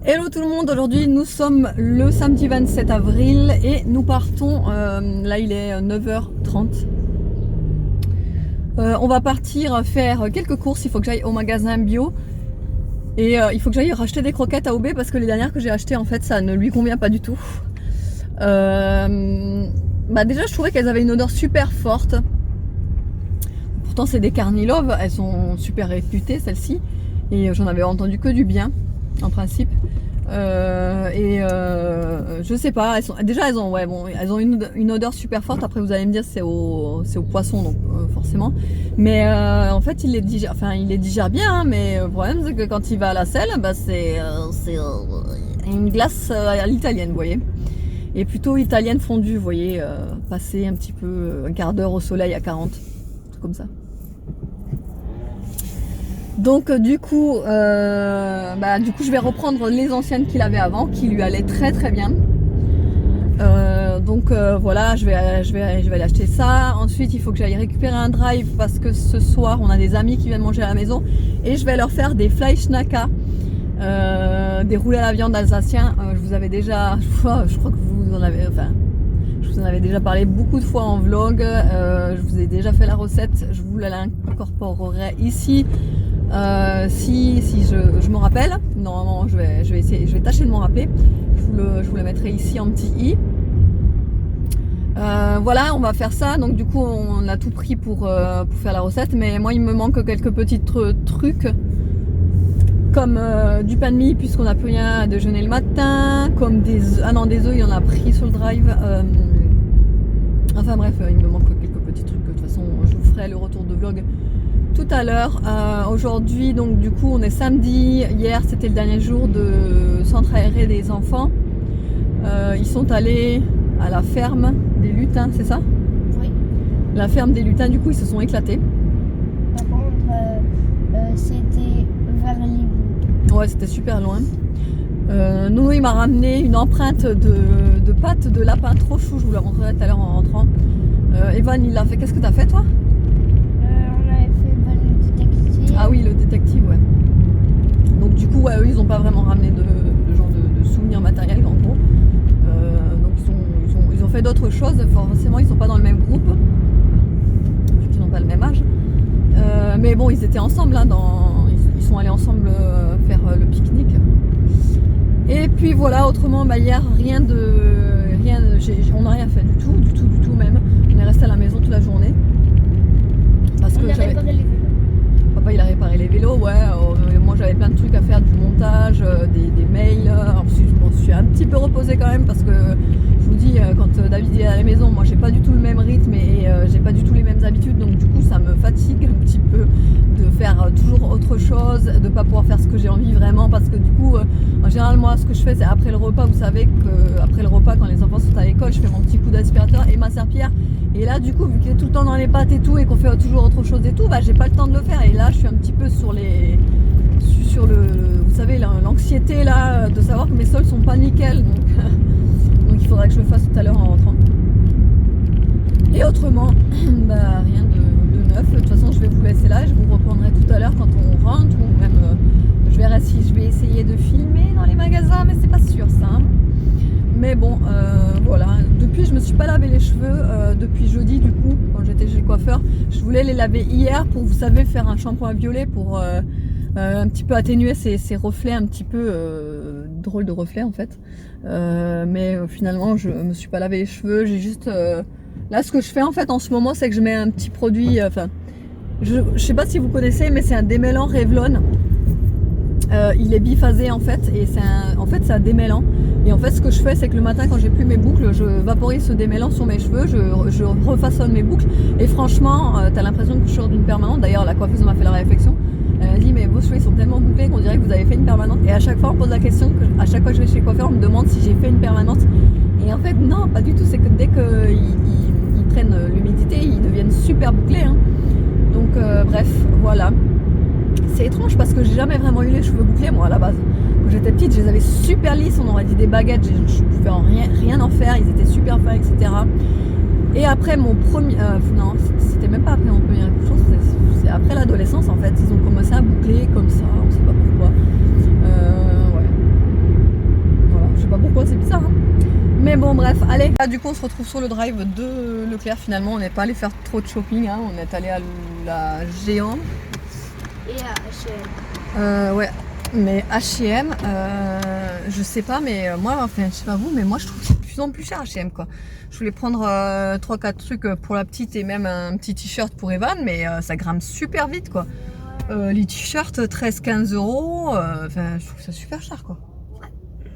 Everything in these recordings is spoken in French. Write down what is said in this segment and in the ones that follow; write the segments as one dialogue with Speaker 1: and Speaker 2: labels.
Speaker 1: Hello tout le monde, aujourd'hui nous sommes le samedi 27 avril et nous partons, là il est 9h30. On va partir faire quelques courses, il faut que j'aille au magasin bio et il faut que j'aille racheter des croquettes à Aubé parce que les dernières que j'ai achetées en fait ça ne lui convient pas du tout. Déjà je trouvais qu'elles avaient une odeur super forte. Pourtant c'est des Carnilove, elles sont super réputées celles-ci et j'en avais entendu que du bien en principe. Je sais pas, elles ont une odeur super forte. Après vous allez me dire c'est au poisson donc forcément. Mais en fait il les digère bien, hein, mais le problème c'est que quand il va à la selle, c'est une glace à l'italienne, vous voyez. Et plutôt italienne fondue, vous voyez, passer un petit peu un quart d'heure au soleil à 40, tout comme ça. Donc du coup je vais reprendre les anciennes qu'il avait avant, qui lui allaient très très bien. Voilà, je vais aller acheter ça. Ensuite il faut que j'aille récupérer un drive parce que ce soir on a des amis qui viennent manger à la maison et je vais leur faire des Fleischknacker, des roulés à la viande alsaciens. Je vous avais déjà, je crois que vous en avez, je vous en avais déjà parlé beaucoup de fois en vlog. Je vous ai déjà fait la recette, je vous l'incorporerai ici. Si je me rappelle, normalement je vais tâcher de m'en rappeler. Je vous la mettrai ici en petit i. Voilà, on va faire ça. Donc du coup on a tout pris pour faire la recette, mais moi il me manque quelques petits trucs comme du pain de mie puisqu'on n'a plus rien à déjeuner le matin, comme des œufs il y en a pris sur le drive. Enfin bref, il me manque quelques petits trucs. De toute façon je vous ferai le retour de vlog tout à l'heure. Aujourd'hui donc du coup on est samedi. Hier c'était le dernier jour de centre aéré des enfants. Ils sont allés à la ferme des lutins, c'est ça?
Speaker 2: Oui.
Speaker 1: La ferme des lutins, du coup ils se sont éclatés.
Speaker 2: Par contre c'était vers Limoux.
Speaker 1: Ouais, c'était super loin. Nounou il m'a ramené une empreinte de pâte de lapin trop chou, je vous la montrerai tout à l'heure en rentrant. Evan il l'a fait. Qu'est-ce que t'as fait toi?
Speaker 2: On avait fait le détective.
Speaker 1: Ah oui, le détective, ouais. Donc du coup ouais, eux ils ont pas vraiment ramené de genre de souvenirs matériels en gros. Donc ils ont fait d'autres choses. Forcément ils sont pas dans le même groupe vu qu'ils n'ont pas le même âge. Mais bon ils étaient ensemble là, ils sont allés ensemble faire le pique-nique. Et puis voilà, autrement hier on n'a rien fait du tout même. On est resté à la maison toute la journée parce que papa il a réparé les vélos, ouais. Moi j'avais plein de trucs à faire, du montage, des mails. Ensuite je me suis un petit peu reposée quand même parce que je vous dis, quand David est à la maison, moi j'ai pas du tout le même rythme et j'ai pas du tout les mêmes habitudes, donc du coup ça me fatigue un petit peu de faire toujours autre chose, de pas pouvoir faire ce que j'ai envie vraiment, parce que du coup en général moi ce que je fais c'est après le repas, vous savez que après le repas quand les enfants sont à l'école je fais mon petit coup d'aspirateur et ma serpillière. Et là du coup vu qu'il est tout le temps dans les pattes et tout et qu'on fait toujours autre chose et tout, j'ai pas le temps de le faire. Et là je suis un petit peu sur vous savez l'anxiété là de savoir que mes sols sont pas nickel, donc il faudra que je le fasse tout à l'heure en rentrant. Et autrement rien de neuf. De toute façon je vais vous laisser là et je vous reprendrai tout à l'heure quand on rentre, ou même je verrai si je vais essayer de filmer dans les magasins, mais c'est pas sûr ça, hein. Mais bon, voilà. Depuis, je me suis pas lavé les cheveux depuis jeudi, du coup, quand j'étais chez le coiffeur. Je voulais les laver hier pour, vous savez, faire un shampoing violet pour un petit peu atténuer ces reflets, un petit peu drôles de reflets en fait. Mais finalement, je me suis pas lavé les cheveux. J'ai juste là, ce que je fais en fait en ce moment, c'est que je mets un petit produit. Je sais pas si vous connaissez, mais c'est un démêlant Revlon. Il est biphasé en fait, et c'est un démêlant. Et en fait ce que je fais c'est que le matin quand j'ai plus mes boucles, je vaporise ce démêlant sur mes cheveux, je refaçonne mes boucles et franchement t'as l'impression que je sors d'une permanente. D'ailleurs la coiffeuse m'a fait la réflexion, elle m'a dit mais vos cheveux ils sont tellement bouclés qu'on dirait que vous avez fait une permanente. Et à chaque fois on pose la question, à chaque fois que je vais chez le coiffeur on me demande si j'ai fait une permanente. Et en fait non, pas du tout, c'est que dès qu'ils prennent l'humidité ils deviennent super bouclés, hein. Donc bref, voilà. C'est étrange parce que j'ai jamais vraiment eu les cheveux bouclés moi à la base. Quand j'étais petite, je les avais super lisses, on aurait dit des baguettes, je pouvais rien en faire, ils étaient super fins, etc. Et après mon premier... non, c'était même pas après mon premier accouchement, c'est après l'adolescence en fait. Ils ont commencé à boucler comme ça, on sait pas pourquoi. Ouais. Mais bon bref, allez. Là du coup on se retrouve sur le drive de Leclerc finalement. On n'est pas allé faire trop de shopping, hein. On est allé à la Géant.
Speaker 2: Et à H&M.
Speaker 1: Ouais. Mais H&M, je sais pas, mais moi, enfin je sais pas vous, mais moi je trouve que c'est de plus en plus cher H&M quoi. Je voulais prendre 3-4 trucs pour la petite et même un petit t-shirt pour Evan, mais ça grimpe super vite quoi. Les t-shirts 13-15 euros, enfin je trouve ça super cher quoi.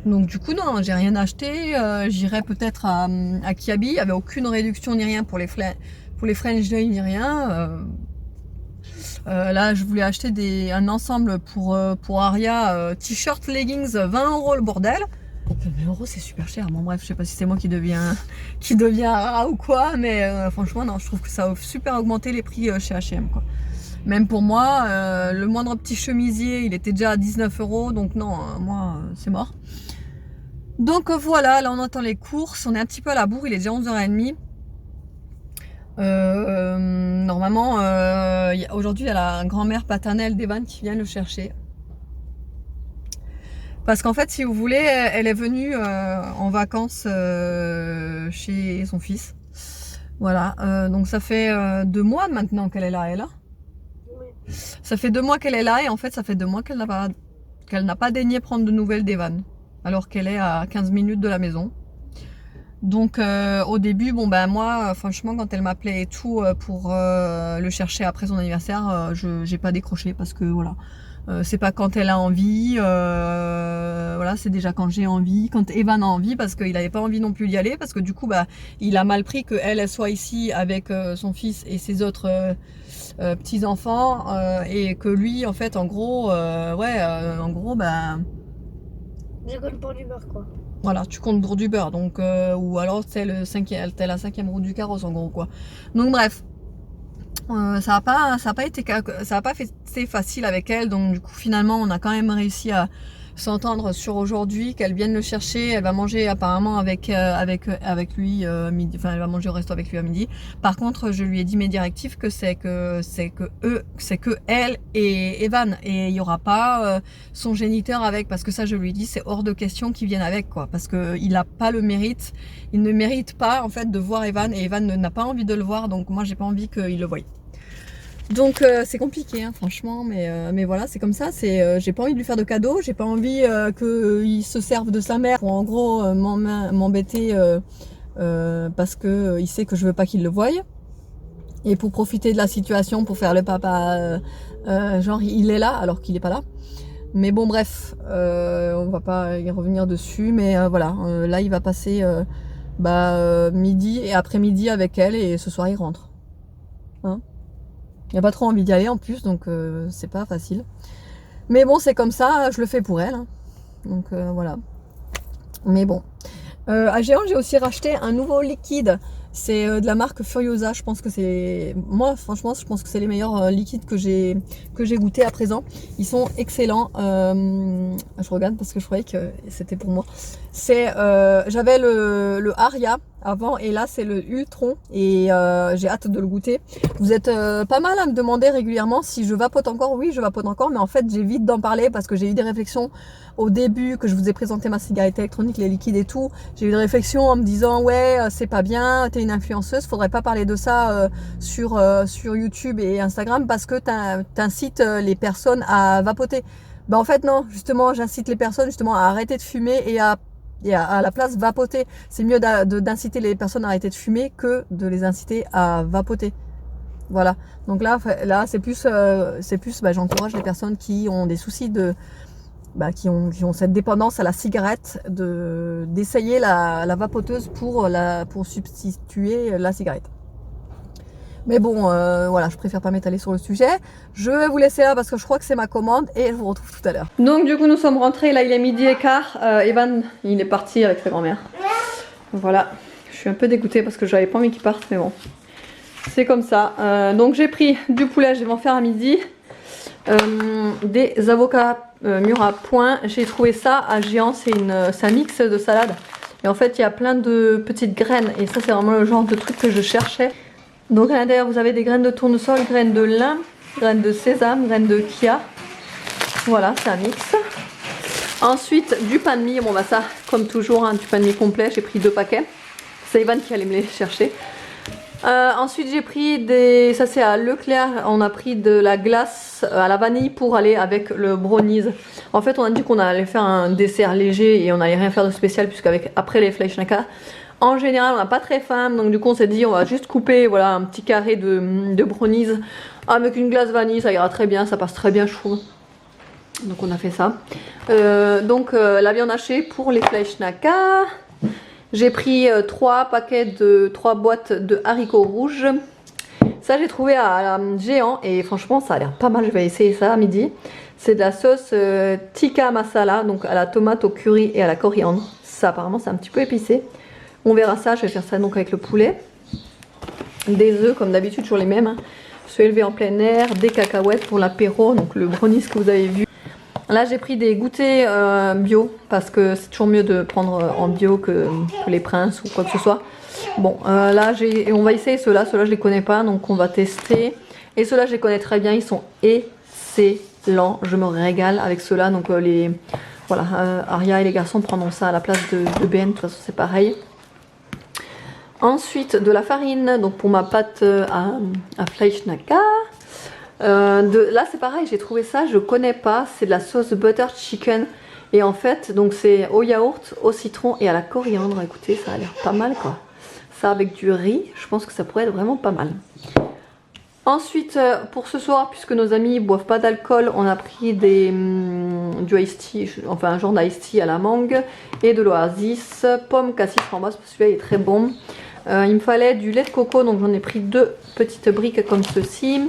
Speaker 1: Donc du coup non, j'ai rien acheté, j'irai peut-être à Kiabi, il n'y avait aucune réduction ni rien pour les French Day ni rien. Là je voulais acheter un ensemble pour Aria, t-shirt, leggings, 20 euros le bordel. 20 euros c'est super cher, bon bref je sais pas si c'est moi qui devient rare ou quoi, mais franchement non, je trouve que ça a super augmenté les prix chez H&M quoi. Même pour moi, le moindre petit chemisier il était déjà à 19 euros, donc non, moi c'est mort. Donc voilà, là on entend les courses, on est un petit peu à la bourre, il est déjà 11h30. Normalement, aujourd'hui il y a la grand-mère paternelle d'Evan qui vient le chercher. Parce qu'en fait, si vous voulez, elle est venue en vacances chez son fils. Voilà, donc ça fait 2 mois maintenant qu'elle est là, elle.
Speaker 2: Oui.
Speaker 1: Ça fait 2 mois qu'elle est là et en fait ça fait 2 mois qu'elle n'a pas daigné prendre de nouvelles d'Evan. Alors qu'elle est à 15 minutes de la maison. Donc au début, bon ben moi, franchement, quand elle m'appelait et tout pour le chercher après son anniversaire, j'ai pas décroché parce que voilà, c'est pas quand elle a envie, voilà, c'est déjà quand j'ai envie, quand Evan a envie, parce qu'il avait pas envie non plus d'y aller, parce que du coup, bah, il a mal pris qu'elle soit ici avec son fils et ses autres petits enfants et que lui, en fait, en gros, en gros, bah
Speaker 2: Je compte pour du beurre quoi.
Speaker 1: voilà, tu comptes pour du beurre, donc ou alors t'es la 5e roue du carrosse en gros quoi. Donc bref, ça a pas été facile avec elle, donc du coup finalement on a quand même réussi à s'entendre sur aujourd'hui, qu'elle vienne le chercher. Elle va manger apparemment avec lui midi, enfin elle va manger au resto avec lui à midi. Par contre je lui ai dit mes directives que c'est que elle et Evan, et il y aura pas son géniteur avec, parce que ça je lui ai dit c'est hors de question qu'il vienne avec quoi, parce que il a pas le mérite, il ne mérite pas en fait de voir Evan, et Evan n'a pas envie de le voir, donc moi j'ai pas envie qu'il le voie. Donc c'est compliqué hein, franchement, mais voilà, c'est comme ça, j'ai pas envie de lui faire de cadeaux, j'ai pas envie qu'il se serve de sa mère pour en gros m'embêter parce que il sait que je veux pas qu'il le voie, et pour profiter de la situation pour faire le papa genre il est là alors qu'il est pas là. Mais bon bref, on va pas y revenir dessus, mais voilà, là il va passer midi et après-midi avec elle, et ce soir il rentre. Hein, il n'a pas trop envie d'y aller en plus, donc c'est pas facile. Mais bon, c'est comme ça, je le fais pour elle. Hein. Donc voilà. Mais bon. À Géant, j'ai aussi racheté un nouveau liquide. C'est de la marque Furiosa. Je pense que c'est... Moi, franchement, je pense que c'est les meilleurs liquides que j'ai goûté à présent. Ils sont excellents. Je regarde parce que je croyais que c'était pour moi. J'avais le Aria avant, et là c'est le Ultron, et j'ai hâte de le goûter. Vous êtes pas mal à me demander régulièrement si je vapote encore. Oui, je vapote encore, mais en fait j'évite d'en parler parce que j'ai eu des réflexions au début que je vous ai présenté ma cigarette électronique, les liquides et tout. J'ai eu des réflexions en me disant ouais c'est pas bien, t'es une influenceuse, faudrait pas parler de ça sur YouTube et Instagram parce que t'incites les personnes à vapoter. Bah en fait non, justement j'incite les personnes justement à arrêter de fumer et à la place vapoter. C'est mieux d'inciter les personnes à arrêter de fumer que de les inciter à vapoter. Voilà. Donc là c'est plus j'encourage les personnes qui ont des soucis qui ont cette dépendance à la cigarette d'essayer la vapoteuse pour substituer la cigarette. Mais bon, voilà, je préfère pas m'étaler sur le sujet. Je vais vous laisser là parce que je crois que c'est ma commande, et je vous retrouve tout à l'heure. Donc du coup nous sommes rentrés, là il est 12h15. Evan il est parti avec sa grand-mère. Voilà, je suis un peu dégoûtée parce que j'avais pas envie qu'il parte, mais bon. C'est comme ça. Donc j'ai pris du poulet, je vais m'en faire à midi. Des avocats mûrs à point. J'ai trouvé ça à Géant, c'est un mix de salade. Et en fait il y a plein de petites graines, et ça c'est vraiment le genre de truc que je cherchais. Donc à l'intérieur vous avez des graines de tournesol, graines de lin, graines de sésame, graines de chia. Voilà, c'est un mix. Ensuite, du pain de mie. Bon, bah ça, comme toujours, hein, du pain de mie complet. J'ai pris 2 paquets. C'est Ivan qui allait me les chercher. Ensuite, j'ai pris des... Ça, c'est à Leclerc. On a pris de la glace à la vanille pour aller avec le brownies. En fait, on a dit qu'on allait faire un dessert léger et on n'allait rien faire de spécial, puisqu'avec après les Fleischnäcker, en général, on n'a pas très faim. Donc, du coup, on s'est dit, on va juste couper voilà, un petit carré de brownies avec une glace vanille. Ça ira très bien. Ça passe très bien, je trouve. Donc on a fait ça. La viande hachée pour les Fleischnäcker. J'ai pris 3 boîtes de haricots rouges. Ça j'ai trouvé à Géant et franchement ça a l'air pas mal. Je vais essayer ça à midi. C'est de la sauce tikka masala, donc à la tomate, au curry et à la coriandre. Ça apparemment c'est un petit peu épicé. On verra ça. Je vais faire ça donc avec le poulet. Des œufs comme d'habitude, toujours les mêmes. Hein. Ceux élevés en plein air, des cacahuètes pour l'apéro, donc le brownies que vous avez vu. Là j'ai pris des goûters bio parce que c'est toujours mieux de prendre en bio que les Princes ou quoi que ce soit. Bon là on va essayer ceux-là je les connais pas donc on va tester. Et ceux-là je les connais très bien, ils sont excellents, je me régale avec ceux-là. Donc voilà, Aria et les garçons prendront ça à la place de Ben, de toute façon c'est pareil. Ensuite de la farine, donc pour ma pâte à Fleischnäcker. Là c'est pareil, j'ai trouvé ça, je connais pas, c'est de la sauce butter chicken et en fait donc c'est au yaourt, au citron et à la coriandre. Écoutez, ça a l'air pas mal quoi. Ça avec du riz, je pense que ça pourrait être vraiment pas mal. Ensuite pour ce soir, puisque nos amis boivent pas d'alcool, on a pris du iced tea, enfin un genre d'iced tea à la mangue et de l'oasis, pomme, cassis, framboise, parce que celui-là est très bon. Il me fallait du lait de coco, donc j'en ai pris 2 petites briques comme ceci.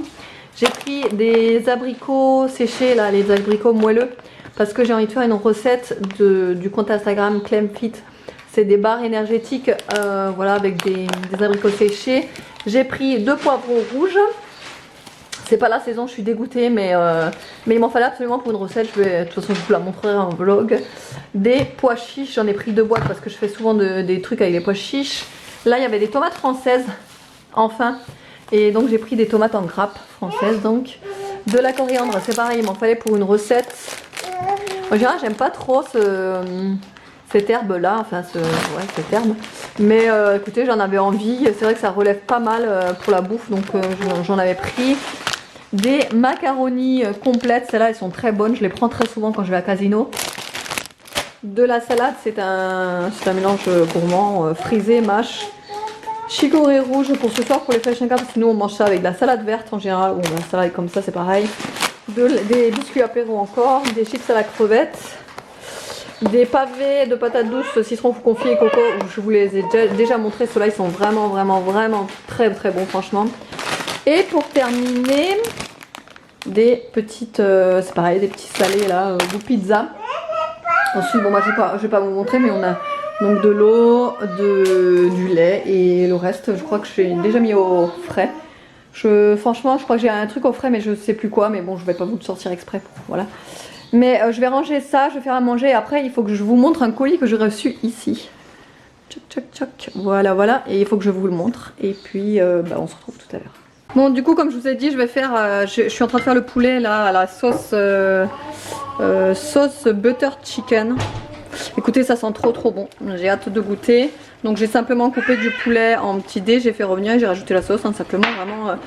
Speaker 1: J'ai pris des abricots séchés, là, les abricots moelleux, parce que j'ai envie de faire une recette du compte Instagram Clemfit. C'est des barres énergétiques, voilà, avec des abricots séchés. J'ai pris 2 poivrons rouges. C'est pas la saison, je suis dégoûtée, mais il m'en fallait absolument pour une recette. De toute façon, je vous la montrerai en vlog. Des pois chiches, j'en ai pris 2 boîtes parce que je fais souvent des trucs avec les pois chiches. Là, il y avait des tomates françaises, enfin. Et donc j'ai pris des tomates en grappe françaises, donc de la coriandre, c'est pareil, il m'en fallait pour une recette. En général j'aime pas trop cette herbe là, enfin cette herbe. Mais écoutez, j'en avais envie, c'est vrai que ça relève pas mal pour la bouffe, donc j'en avais pris. Des macaronis complètes, celles-là elles sont très bonnes, je les prends très souvent quand je vais à Casino. De la salade, c'est un mélange gourmand, frisé, mâche. Chicorée rouge pour ce soir pour les Fleischnäcker, parce que nous on mange ça avec de la salade verte en général, ou la salade comme ça c'est pareil. Des biscuits apéro encore, des chips à la crevette, des pavés de patates douces, citron, confit et coco, je vous les ai déjà montrés, ceux-là ils sont vraiment très bons franchement. Et pour terminer, des petites, c'est pareil, des petits salés là, goût pizza. Ensuite bon moi je vais pas vous montrer, mais on a donc de l'eau, du lait et le reste je crois que j'ai déjà mis au frais. Franchement je crois que j'ai un truc au frais mais je sais plus quoi, mais bon je vais pas vous le sortir exprès, voilà. Mais je vais ranger ça, je vais faire à manger et après il faut que je vous montre un colis que j'ai reçu ici. Tchoc tchoc tchoc, voilà, et il faut que je vous le montre et puis on se retrouve tout à l'heure. Bon du coup comme je vous ai dit je vais faire, je suis en train de faire le poulet là à la sauce butter chicken. Écoutez, ça sent trop bon, j'ai hâte de goûter. Donc j'ai simplement coupé du poulet en petits dés, j'ai fait revenir et j'ai rajouté la sauce, hein, simplement vraiment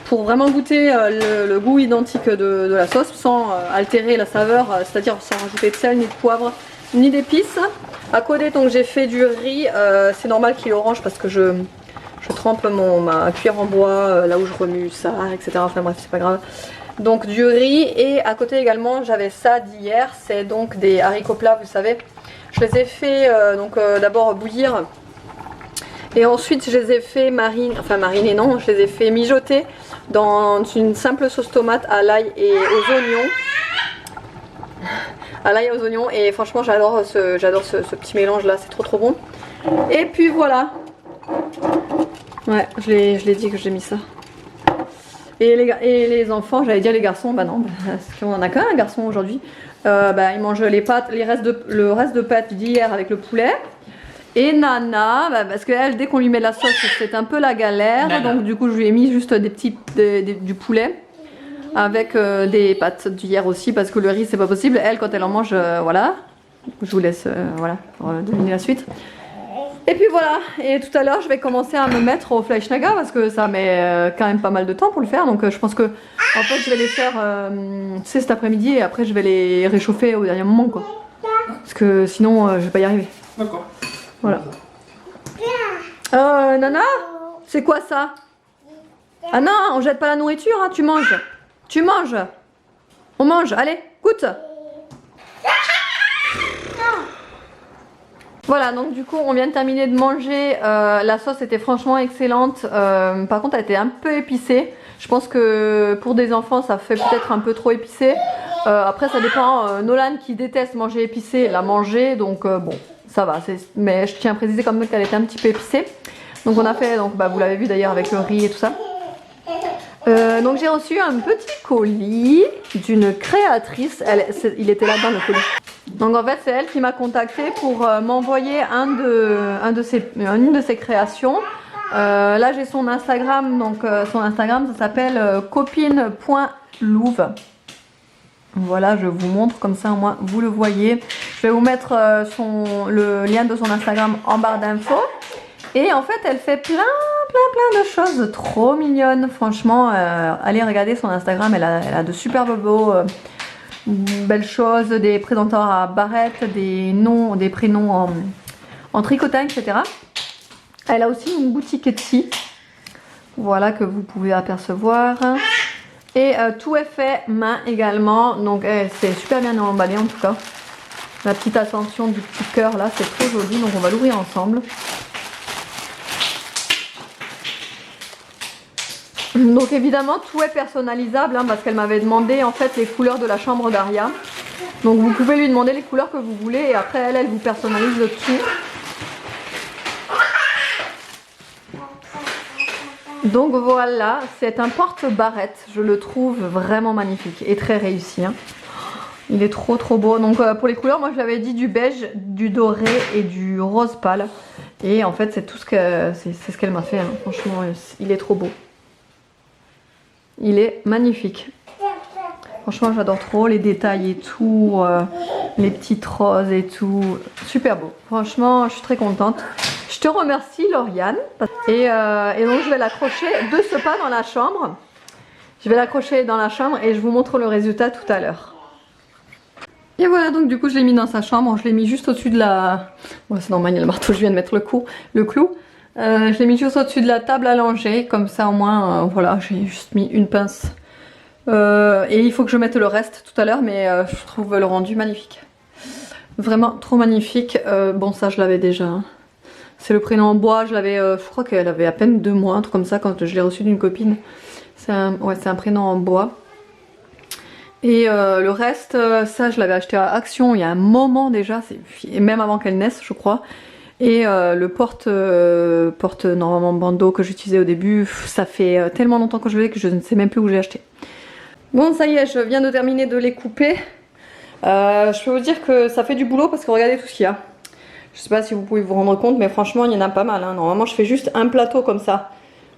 Speaker 1: pour vraiment goûter le goût identique de la sauce sans altérer la saveur, c'est-à-dire sans rajouter de sel ni de poivre ni d'épices. À côté donc j'ai fait du riz, c'est normal qu'il est orange parce que je trempe ma cuillère en bois là où je remue ça, etc. Enfin bref, c'est pas grave. Donc du riz, et à côté également j'avais ça d'hier, c'est donc des haricots plats, vous savez. Je les ai fait d'abord bouillir et ensuite je les ai fait mariner non, je les ai fait mijoter dans une simple sauce tomate à l'ail et aux oignons. À l'ail et aux oignons, et franchement j'adore ce petit mélange là, c'est trop bon. Et puis voilà. Ouais, je l'ai dit que j'ai mis ça. Et les enfants, j'allais dire les garçons, bah non, parce qu'on en a qu'un garçon aujourd'hui. Ils mangent les pâtes, le reste de pâtes d'hier avec le poulet. Et Nana, parce qu'elle, dès qu'on lui met de la sauce, c'est un peu la galère. Nana. Donc du coup, je lui ai mis juste du poulet avec des pâtes d'hier aussi, parce que le riz, c'est pas possible. Elle, quand elle en mange, voilà. Je vous laisse voilà, pour deviner la suite. Et puis voilà, et tout à l'heure je vais commencer à me mettre au Fleischnäger parce que ça met quand même pas mal de temps pour le faire. Donc je pense que en fait je vais les faire tu sais, cet après-midi et après je vais les réchauffer au dernier moment quoi. Parce que sinon je vais pas y arriver.
Speaker 3: D'accord.
Speaker 1: Voilà. Nana, c'est quoi ça? Ah non, on jette pas la nourriture, hein, tu manges. Tu manges. On mange, allez, goûte. Voilà, donc du coup on vient de terminer de manger, la sauce était franchement excellente, par contre elle était un peu épicée, je pense que pour des enfants ça fait peut-être un peu trop épicé, après ça dépend, Nolan qui déteste manger épicé l'a mangé, donc bon ça va, mais je tiens à préciser quand même qu'elle était un petit peu épicée, donc on a fait, donc, bah, vous l'avez vu d'ailleurs avec le riz et tout ça. Donc j'ai reçu un petit colis d'une créatrice, il était là dans le colis. Donc en fait c'est elle qui m'a contacté pour m'envoyer une de ses créations. Là j'ai son Instagram, donc son Instagram ça s'appelle copine.louve. Voilà, je vous montre comme ça au moins vous le voyez. Je vais vous mettre le lien de son Instagram en barre d'infos. Et en fait elle fait plein de choses trop mignonnes. Franchement, allez regarder son Instagram, elle a de super bobos. Belles choses, des présenteurs à barrettes, des noms, des prénoms en tricotin, etc. Elle a aussi une boutique Etsy, voilà, que vous pouvez apercevoir. Et tout est fait main également, donc c'est super bien emballé en tout cas. La petite ascension du petit cœur là, c'est trop joli, donc on va l'ouvrir ensemble. Donc évidemment tout est personnalisable hein, parce qu'elle m'avait demandé en fait les couleurs de la chambre d'Aria. Donc vous pouvez lui demander les couleurs que vous voulez et après elle vous personnalise le tout. Donc voilà, c'est un porte-barrette, je le trouve vraiment magnifique et très réussi. Hein. Il est trop beau. Donc pour les couleurs, moi je l'avais dit du beige, du doré et du rose pâle. Et en fait c'est tout ce qu'elle m'a fait. Hein. Franchement, il est trop beau. Il est magnifique. Franchement, j'adore trop les détails et tout, les petites roses et tout. Super beau. Franchement, je suis très contente. Je te remercie, Lauriane. Et donc, je vais l'accrocher de ce pas dans la chambre. Je vais l'accrocher dans la chambre et je vous montre le résultat tout à l'heure. Et voilà, donc du coup, je l'ai mis dans sa chambre. Je l'ai mis juste au-dessus de la... Ouais, c'est normal, il y a le marteau, je viens de mettre le clou. Je l'ai mis juste au-dessus de la table à langer, comme ça au moins, voilà, j'ai juste mis une pince. Et il faut que je mette le reste tout à l'heure, mais je trouve le rendu magnifique. Vraiment trop magnifique. Bon, ça je l'avais déjà. Hein. C'est le prénom en bois, je crois qu'elle avait à peine 2 mois, un truc comme ça, quand je l'ai reçu d'une copine. C'est un prénom en bois. Et le reste, ça je l'avais acheté à Action il y a un moment déjà, même avant qu'elle naisse je crois. Et le porte normalement bandeau que j'utilisais au début, ça fait tellement longtemps que je l'ai que je ne sais même plus où j'ai acheté. Bon ça y est, je viens de terminer de les couper. Je peux vous dire que ça fait du boulot parce que regardez tout ce qu'il y a. Je sais pas si vous pouvez vous rendre compte mais franchement il y en a pas mal. Hein. Normalement je fais juste un plateau comme ça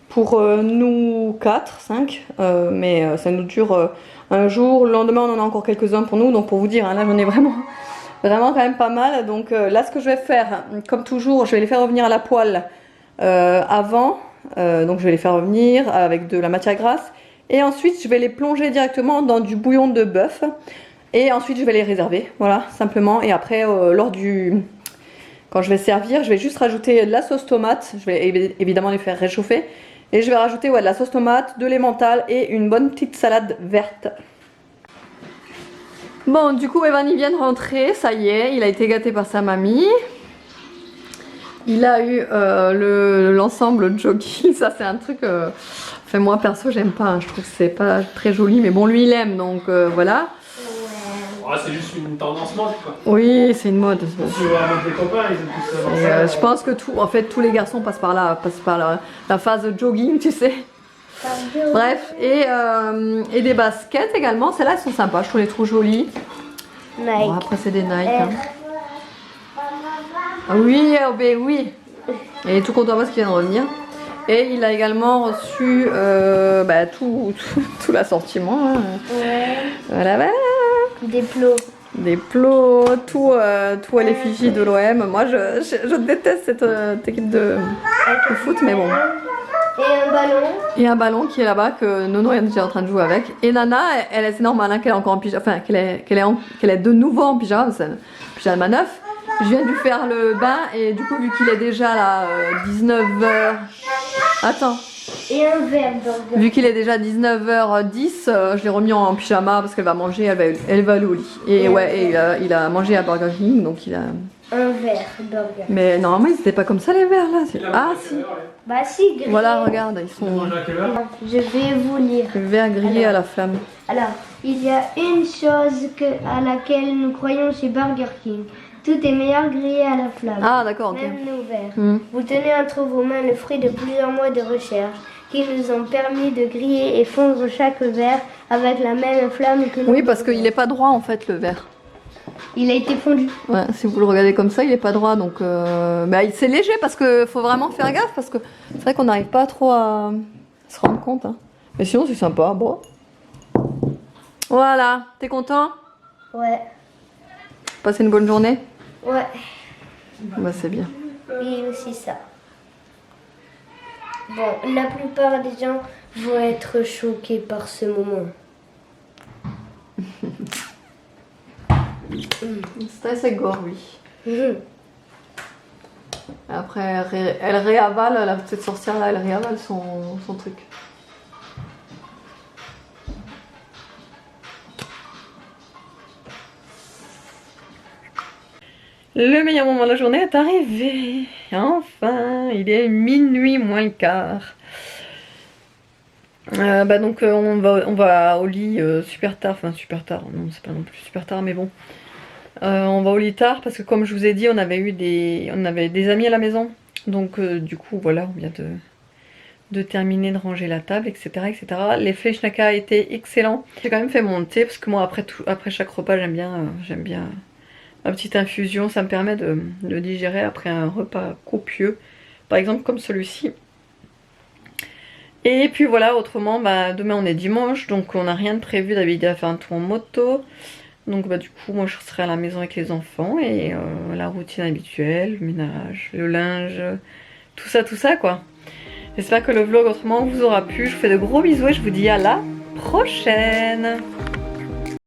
Speaker 1: pour nous 4, 5. Mais ça nous dure un jour, le lendemain on en a encore quelques-uns pour nous. Donc pour vous dire, hein, là j'en ai vraiment quand même pas mal. Donc là ce que je vais faire, comme toujours, je vais les faire revenir à la poêle avant. Donc je vais les faire revenir avec de la matière grasse. Et ensuite je vais les plonger directement dans du bouillon de bœuf. Et ensuite je vais les réserver, voilà, simplement. Et après quand je vais servir, je vais juste rajouter de la sauce tomate. Je vais évidemment les faire réchauffer. Et je vais rajouter de la sauce tomate, de l'emmental et une bonne petite salade verte. Bon, du coup, Evan il vient de rentrer, ça y est, il a été gâté par sa mamie. Il a eu l'ensemble jogging, ça c'est un truc... Enfin moi perso j'aime pas, hein. Je trouve que c'est pas très joli, mais bon lui il aime, donc voilà.
Speaker 3: Ouais, c'est juste une tendance mode quoi.
Speaker 1: Oui, c'est une mode.
Speaker 3: Tu vas avec des copains, ils aiment tous savoir ça.
Speaker 1: Je pense que tous les garçons passent par là, la phase jogging, tu sais. Bref, et des baskets également, celles-là elles sont sympas, je trouve les trop jolies.
Speaker 2: Nike.
Speaker 1: Bon, après c'est des Nike. Hein. Ah oui, oui. Et il est tout content parce qu'il vient de revenir. Et il a également reçu tout l'assortiment. Hein.
Speaker 2: Ouais.
Speaker 1: Voilà.
Speaker 2: Des plots.
Speaker 1: des plots, tout à l'effigie de l'OM. Moi, je déteste cette équipe de foot, mais bon.
Speaker 2: Et un ballon.
Speaker 1: Et un ballon qui est là-bas que Nono est déjà en train de jouer avec. Et Nana, elle c'est normal hein, qu'elle est encore en pyjama, enfin qu'elle est de nouveau en pyjama, c'est un pyjama neuf. Je viens de lui faire le bain et du coup vu qu'il est déjà là 19h. Attends.
Speaker 2: Et un verre burger.
Speaker 1: Vu qu'il est déjà 19h10, je l'ai remis en pyjama parce qu'elle va manger, elle va aller au lit. Et ouais, et, il a mangé à Burger King, donc il a...
Speaker 2: Un verre burger.
Speaker 1: Mais normalement ils étaient pas comme ça les verres là. Ah si.
Speaker 2: Bah si, grillé.
Speaker 1: Voilà, regarde, ils sont...
Speaker 2: Je vais vous lire.
Speaker 1: Le verre grillé à la flamme.
Speaker 2: Alors, il y a une chose à laquelle nous croyons chez Burger King. Tout est meilleur grillé à la flamme.
Speaker 1: Ah d'accord, ok.
Speaker 2: Même nos verres. Vous tenez entre vos mains le fruit de plusieurs mois de recherche qui nous ont permis de griller et fondre chaque verre avec la même flamme que nous.
Speaker 1: Oui, parce qu'il n'est pas droit en fait le verre.
Speaker 2: Il a été fondu.
Speaker 1: Ouais, si vous le regardez comme ça, il est pas droit, donc bah, c'est léger parce que faut vraiment faire gaffe parce que c'est vrai qu'on n'arrive pas trop à se rendre compte. Hein. Mais sinon c'est sympa, bon. Voilà, t'es content?
Speaker 2: Ouais.
Speaker 1: Passez une bonne journée?
Speaker 2: Ouais.
Speaker 1: Bah c'est bien.
Speaker 2: Et aussi ça. Bon, la plupart des gens vont être choqués par ce moment.
Speaker 1: C'est assez gore, oui. Après, elle réavale, la petite sorcière là, elle réavale son truc. Le meilleur moment de la journée est arrivé. Enfin, il est minuit moins le quart. Donc on va au lit super tard, enfin super tard, non c'est pas non plus super tard mais bon. On va au lit tard parce que comme je vous ai dit on avait des amis à la maison. Donc du coup voilà on vient de terminer de ranger la table etc. etc. Les fleischnacka étaient excellents. J'ai quand même fait mon thé parce que moi après chaque repas j'aime bien ma petite infusion. Ça me permet de digérer après un repas copieux. Par exemple comme celui-ci. Et puis voilà, autrement, demain on est dimanche, donc on n'a rien de prévu d'habiter à faire un tour en moto. Donc du coup, moi je serai à la maison avec les enfants et la routine habituelle, le ménage, le linge, tout ça quoi. J'espère que le vlog autrement vous aura plu. Je vous fais de gros bisous et je vous dis à la prochaine.